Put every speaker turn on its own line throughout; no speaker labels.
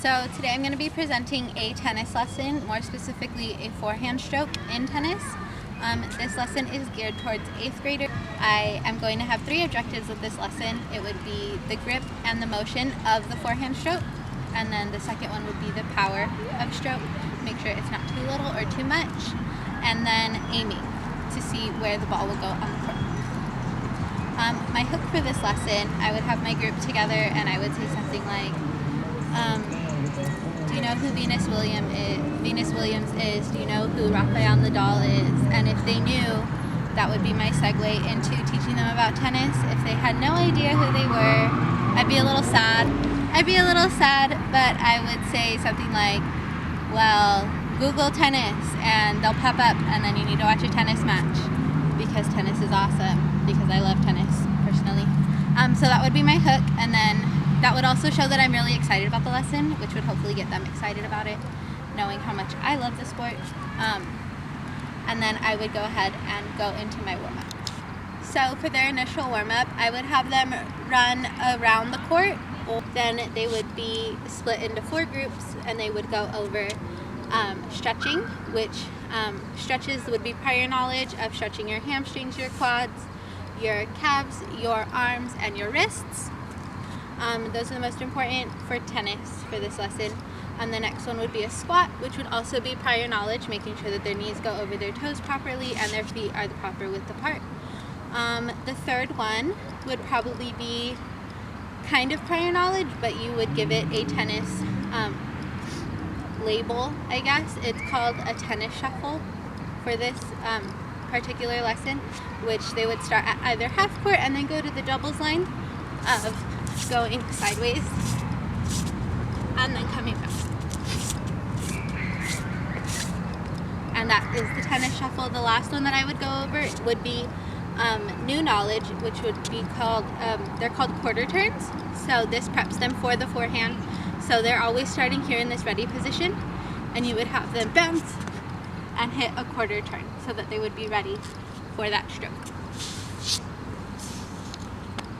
So today I'm going to be presenting a tennis lesson, more specifically a forehand stroke in tennis. This lesson is geared towards 8th graders. I am going to have 3 objectives with this lesson. It would be the grip and the motion of the forehand stroke, and then the second one would be the power of stroke. Make sure it's not too little or too much, and then aiming to see where the ball will go on the court. My hook for this lesson, I would have my group together and I would say something like, do you know who Venus Williams is? Do you know who Rafael Nadal is? And if they knew, that would be my segue into teaching them about tennis. If they had no idea who they were, I'd be a little sad, but I would say something like, well, Google tennis and they'll pop up, and then you need to watch a tennis match because tennis is awesome, because I love tennis personally. So that would be my hook, and then that would also show that I'm really excited about the lesson, which would hopefully get them excited about it, knowing how much I love the sport. And then I would go ahead and go into my warm-up. So for their initial warm-up, I would have them run around the court. Then they would be split into 4 groups, and they would go over stretching, which stretches would be prior knowledge of stretching your hamstrings, your quads, your calves, your arms, and your wrists. Those are the most important for tennis for this lesson. And the next one would be a squat, which would also be prior knowledge, making sure that their knees go over their toes properly and their feet are the proper width apart. The third one would probably be kind of prior knowledge, but you would give it a tennis label, I guess. It's called a tennis shuffle for this particular lesson, which they would start at either half court and then go to the doubles line of going sideways and then coming back. And that is the tennis shuffle. The last one that I would go over would be new knowledge, which would be called, they're called quarter turns. So this preps them for the forehand. So they're always starting here in this ready position, and you would have them bounce and hit a quarter turn so that they would be ready for that stroke.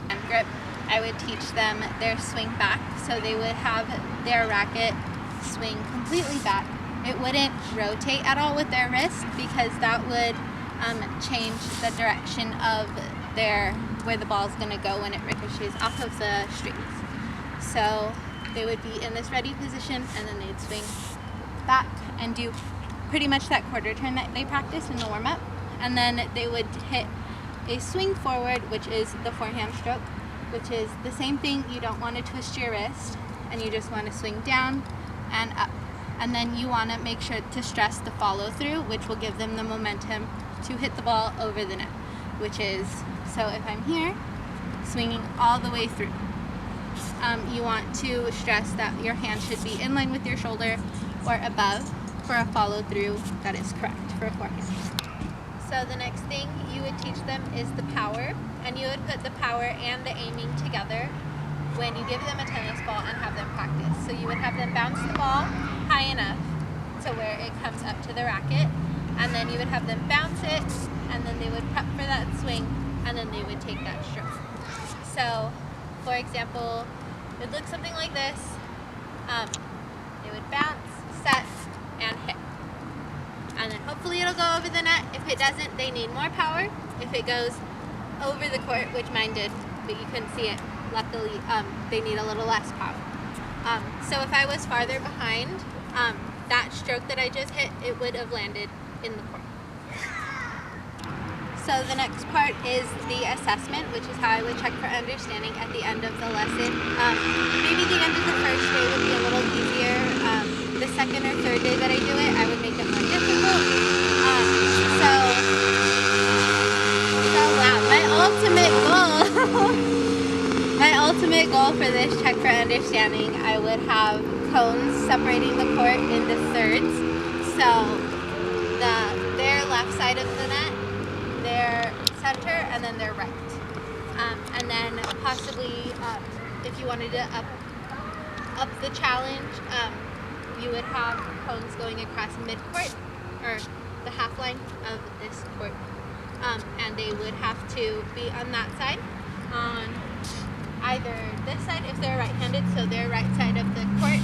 And grip, I would teach them their swing back. So they would have their racket swing completely back. It wouldn't rotate at all with their wrist, because that would change the direction of where the ball is going to go when it ricochets off of the strings. So they would be in this ready position, and then they'd swing back and do pretty much that quarter turn that they practiced in the warm-up. And then they would hit a swing forward, which is the forehand stroke, which is the same thing. You don't want to twist your wrist, and you just want to swing down and up. And then you want to make sure to stress the follow through, which will give them the momentum to hit the ball over the net, which is, so if I'm here, swinging all the way through. You want to stress that your hand should be in line with your shoulder or above for a follow through that is correct for a forehand. So the next thing you would teach them is the power, and you would put the power and the aiming together when you give them a tennis ball and have them practice. So you would have them bounce the ball high enough to where it comes up to the racket, and then you would have them bounce it, and then they would prep for that swing, and then they would take that stroke. So, for example, it would look something like this. They would bounce, set, and hit. And then hopefully it'll go over the net. If it doesn't, they need more power. If it goes over the court, which mine did, but you couldn't see it, luckily, they need a little less power. So if I was farther behind, that stroke that I just hit, it would have landed in the court. So the next part is the assessment, which is how I would check for understanding at the end of the lesson. Maybe the end of the first day would be a little easier. The second or third day that I do it, I would make it more difficult. So wow, my ultimate goal for this check for understanding, I would have cones separating the court into thirds. So their left side of the net, their center, and then their right. And then possibly, if you wanted to up the challenge, you would have cones going across mid-court, or the half line of this court. And they would have to be on that side, on either this side if they're right-handed, so their right side of the court,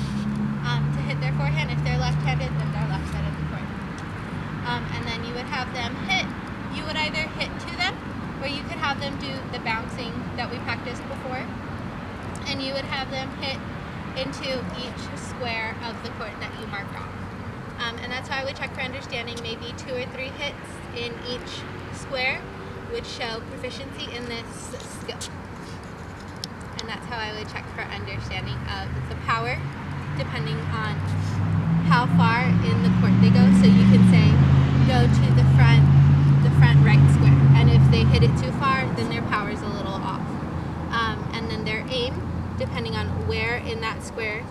the bouncing that we practiced before, and you would have them hit into each square of the court that you marked off. And that's how I would check for understanding. Maybe 2 or 3 hits in each square would show proficiency in this skill. And that's how I would check for understanding of the power, depending on how far in the court they go. So you can say, go to the front right square. And if they hit it too far, then their power is a little off. And then their aim, depending on where in that square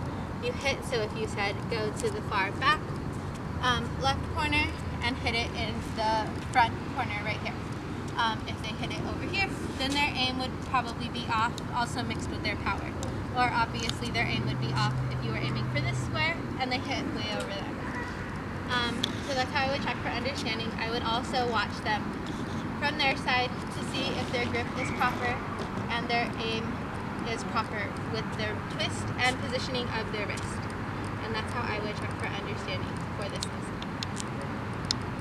you hit. So if you said, go to the far back left corner and hit it in the front corner right here. If they hit it over here, then their aim would probably be off, also mixed with their power. Or obviously their aim would be off if you were aiming for this square and they hit way over there. So that's how I would check for understanding. I would also watch them from their side to see if their grip is proper and their aim is proper with their twist and positioning of their wrist. And that's how I would check for understanding for this lesson.